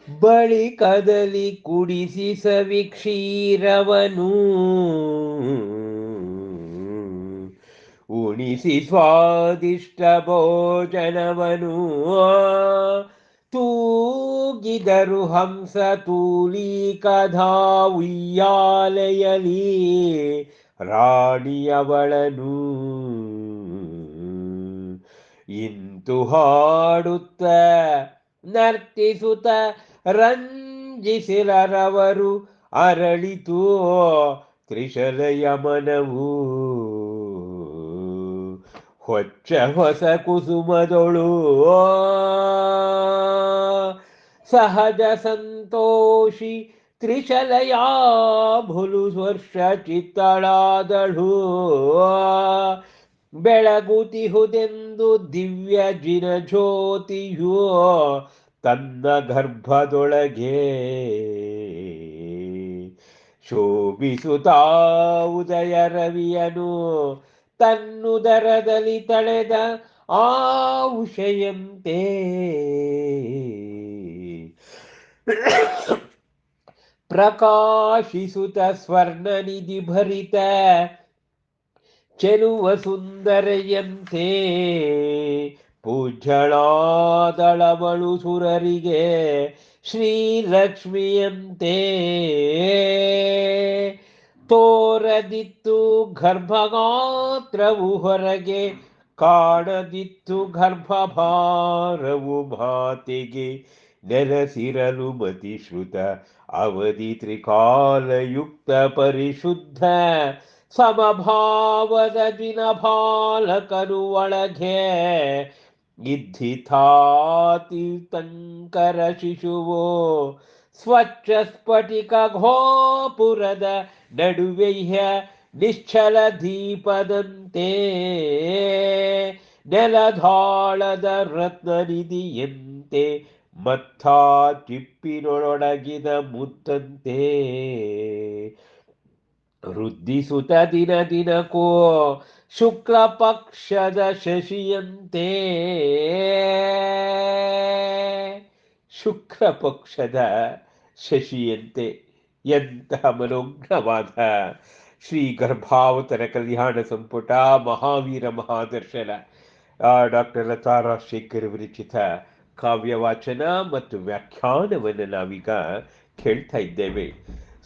ಬಳಿಕದಲ್ಲಿ ಕುಡಿಸಿ ಸವಿಕ್ಷೀರವನು ಉಣಿಸಿ ಸ್ವಾದಿಷ್ಟ ಭೋಜನವನು ತೂಗಿದರು ಹಂಸ ತೂಲಿಕಧಾ ಉಯ್ಯಾಲೆಯಲಿ ರಾಣಿಯವಳನು ಇಂತು ಹಾಡುತ್ತ ನರ್ತಿಸುತ್ತ ರಂಜಿಸಿಲರವರು ಅರಳಿತು ತ್ರಿಶಲಯ ಮನವು ಹೊಚ್ಚ ಹೊಸ ಕುಸುಮದೊಳು ಸಹಜ ಸಂತೋಷಿ ತ್ರಿಶಲಯ ಭುಲು ವರ್ಷ ಚಿತ್ತಳಾದಳು ಬೆಳಗುತಿಹುದೆಂದು ದಿವ್ಯ ಜಿನ ಜ್ಯೋತಿಯು ತನ್ನ ಗರ್ಭದೊಳಗೆ ಶೋಭಿಸುತ್ತಾ ಉದಯ ರವಿಯನು ತನ್ನುದರದಲ್ಲಿ ತಳೆದ ಆ ಉಷಯಂತೆ ಪ್ರಕಾಶಿಸುತ್ತ ಸ್ವರ್ಣ ನಿಧಿ ಭರಿತ ಚೆಲುವ ಸುಂದರೆಯಂತೆ ಪೂಜ್ಯಳಾದಳವಳು ಸುರರಿಗೆ ಶ್ರೀಲಕ್ಷ್ಮಿಯಂತೆ ತೋರದಿತ್ತು ಗರ್ಭಗಾತ್ರವು ಹೊರಗೆ ಕಾಣದಿತ್ತು ಗರ್ಭಭಾರವು ಮಾತೆಗೆ ನೆಲೆಸಿರಲು ಮತಿಶ್ರುತ ಅವಧಿ ತ್ರಿಕಾಲಯುಕ್ತ ಪರಿಶುದ್ಧ ಸಮಭಾವದ ಜಿನಭಾಲಕನು ಒಳಗೆ ಇದ್ದಿತಾತೀರ್ಥಂಕರ ಶಿಶುವೋ ಸ್ವಚ್ಛ ಸ್ಫಟಿಕ ಘೋಪುರದ ನಡುವೆಯ ನಿಶ್ಚಲ ದೀಪದಂತೆ ನೆಲಧಾಳದ ರತ್ನನಿಧಿಯಂತೆ ಮತ್ತ ಚಿಪ್ಪಿನೊಳಗಿದ ಮುತ್ತಂತೆ ವೃದ್ಧಿಸುತ್ತ ದಿನ ದಿನಕ್ಕೂ ಶುಕ್ಲ ಪಕ್ಷದ ಶಶಿಯಂತೆ ಶುಕ್ಲ ಪಕ್ಷದ ಶಶಿಯಂತೆ ಎಂತಹ ಮನೋಜ್ಞವಾದ ಶ್ರೀ ಗರ್ಭಾವತರ ಕಲ್ಯಾಣ ಸಂಪುಟ ಮಹಾವೀರ ಮಹಾದರ್ಶನ ಡಾಕ್ಟರ್ ಲತಾ ರಾಜಶೇಖರ್ ವಿರಚಿತ ಕಾವ್ಯವಾಚನ ಮತ್ತು ವ್ಯಾಖ್ಯಾನವನ್ನು ನಾವೀಗ ಕೇಳ್ತಾ ಇದ್ದೇವೆ.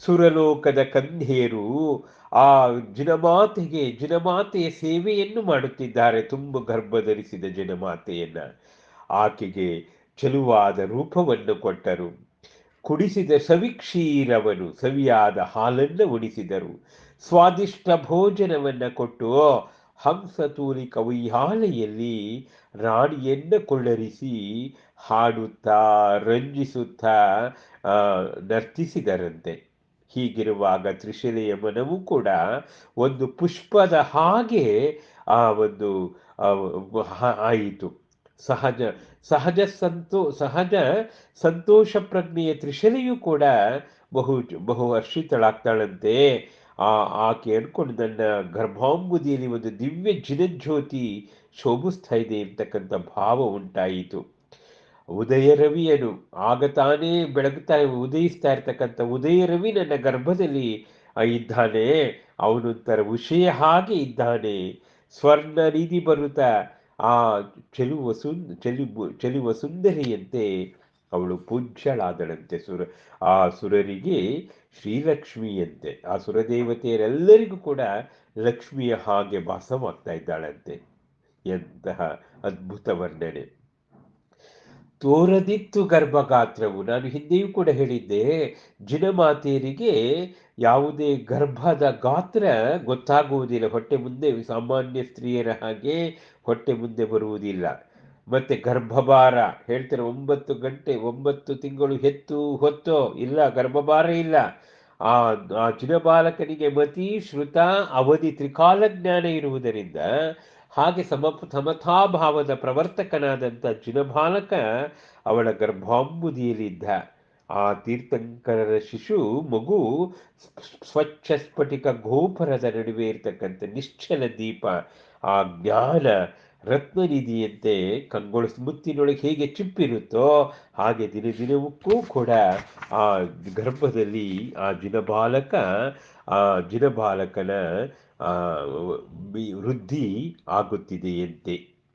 ಸುರಲೋಕದ ಕಂಧೇರು ಆ ಜಿನಮಾತೆಯ ಸೇವೆಯನ್ನು ಮಾಡುತ್ತಿದ್ದಾರೆ. ತುಂಬ ಗರ್ಭಧರಿಸಿದ ಜಿನಮಾತೆಯನ್ನ ಆಕೆಗೆ ಚೆಲುವಾದ ರೂಪವನ್ನು ಕೊಟ್ಟರು. ಕುಡಿಸಿದ ಸವಿಕ್ಷೀರವನು ಸವಿಯಾದ ಹಾಲನ್ನು ಉಣಿಸಿದರು. ಸ್ವಾದಿಷ್ಟ ಭೋಜನವನ್ನ ಕೊಟ್ಟು ಹಂಸತೂಲಿ ಕವಯ್ಯಾಲೆಯಲ್ಲಿ ರಾಣಿಯನ್ನ ಕೊಳ್ಳರಿಸಿ ಹಾಡುತ್ತಾ ರಂಜಿಸುತ್ತಾ ನರ್ತಿಸಿದರಂತೆ. ಹೀಗಿರುವಾಗ ತ್ರಿಶಿಲೆಯ ಮನವೂ ಕೂಡ ಒಂದು ಪುಷ್ಪದ ಹಾಗೆ ಆ ಒಂದು ಆಯಿತು. ಸಹಜ ಸಹಜ ಸಂತೋಷ ಪ್ರಜ್ಞೆಯ ತ್ರಿಶಲೆಯೂ ಕೂಡ ಬಹು ಹರ್ಷಿತಳಾಗ್ತಾಳಂತೆ. ಆಕೆ ಅನ್ಕೊಂಡು ನನ್ನ ಗರ್ಭಾಂಬುದಿಯಲ್ಲಿ ಒಂದು ದಿವ್ಯ ಜಿನಜ್ಯೋತಿ ಶೋಭಿಸ್ತಾ ಇದೆ ಅಂತಕ್ಕಂಥ ಭಾವ ಉಂಟಾಯಿತು. ಉದಯ ರವಿಯನು ಆಗ ತಾನೇ ಬೆಳಗುತ್ತಾ ಉದಯಿಸ್ತಾ ಇರ್ತಕ್ಕಂಥ ಉದಯ ರವಿ ನನ್ನ ಗರ್ಭದಲ್ಲಿ ಇದ್ದಾನೆ. ಅವನೊಂಥರ ವಿಷಯ ಹಾಗೆ ಇದ್ದಾನೆ. ಸ್ವರ್ಣ ನಿಧಿ ಬರುತ್ತಾ ಆ ಚೆಲುವ ಸುಂದರಿಯಂತೆ ಅವಳು ಪೂಜ್ಯಳಾದಳಂತೆ. ಆ ಸುರರಿಗೆ ಶ್ರೀಲಕ್ಷ್ಮಿಯಂತೆ, ಆ ಸುರದೇವತೆಯರೆಲ್ಲರಿಗೂ ಕೂಡ ಲಕ್ಷ್ಮಿಯ ಹಾಗೆ ವಾಸವಾಗ್ತಾ ಇದ್ದಾಳಂತೆ. ಎಂತಹ ಅದ್ಭುತ ವರ್ಣನೆ. ತೋರದಿತ್ತು ಗರ್ಭಗಾತ್ರವು. ನಾನು ಹಿಂದೆಯೂ ಕೂಡ ಹೇಳಿದ್ದೆ, ಜಿನಮಾತೆಯರಿಗೆ ಯಾವುದೇ ಗರ್ಭದ ಗಾತ್ರ ಗೊತ್ತಾಗುವುದಿಲ್ಲ. ಹೊಟ್ಟೆ ಮುಂದೆ ಸಾಮಾನ್ಯ ಸ್ತ್ರೀಯರ ಹಾಗೆ ಹೊಟ್ಟೆ ಮುಂದೆ ಬರುವುದಿಲ್ಲ. ಮತ್ತೆ ಗರ್ಭಭಾರ ಹೇಳ್ತಾರೆ, 9 ಗಂಟೆ 9 ತಿಂಗಳು ಹೊತ್ತೋ ಇಲ್ಲ, ಗರ್ಭಭಾರ ಇಲ್ಲ. ಆ ಜಿನಬಾಲಕನಿಗೆ ಮತಿ ಶ್ರುತ ಅವಧಿ ತ್ರಿಕಾಲ ಜ್ಞಾನ ಇರುವುದರಿಂದ ಹಾಗೆ ಸಮತಾಭಾವದ ಪ್ರವರ್ತಕನಾದಂಥ ಜಿನಬಾಲಕ ಅವಳ ಗರ್ಭಾಂಬುದಿಯಲ್ಲಿದ್ದ. ಆ ತೀರ್ಥಂಕರರ ಶಿಶು ಮಗು ಸ್ವಚ್ಛ ಸ್ಫಟಿಕ ಗೋಪುರದ ನಡುವೆ ಇರ್ತಕ್ಕಂಥ ನಿಶ್ಚಲ ದೀಪ, ಆ ಜ್ಞಾನ ರತ್ನನಿಧಿಯಂತೆ ಕಂಗೊಳಿಸ್ ಮುತ್ತಿನೊಳಗೆ ಹೇಗೆ ಚಿಪ್ಪಿರುತ್ತೋ ಹಾಗೆ ದಿನ ದಿನವಕ್ಕೂ ಕೂಡ ಆ ಗರ್ಭದಲ್ಲಿ ಆ ಜಿನಬಾಲಕ ಆ ಜಿನಬಾಲಕನ ಆ, ವೃದ್ಧಿ ಆಗುತ್ತಿದೆಯಂತೆ.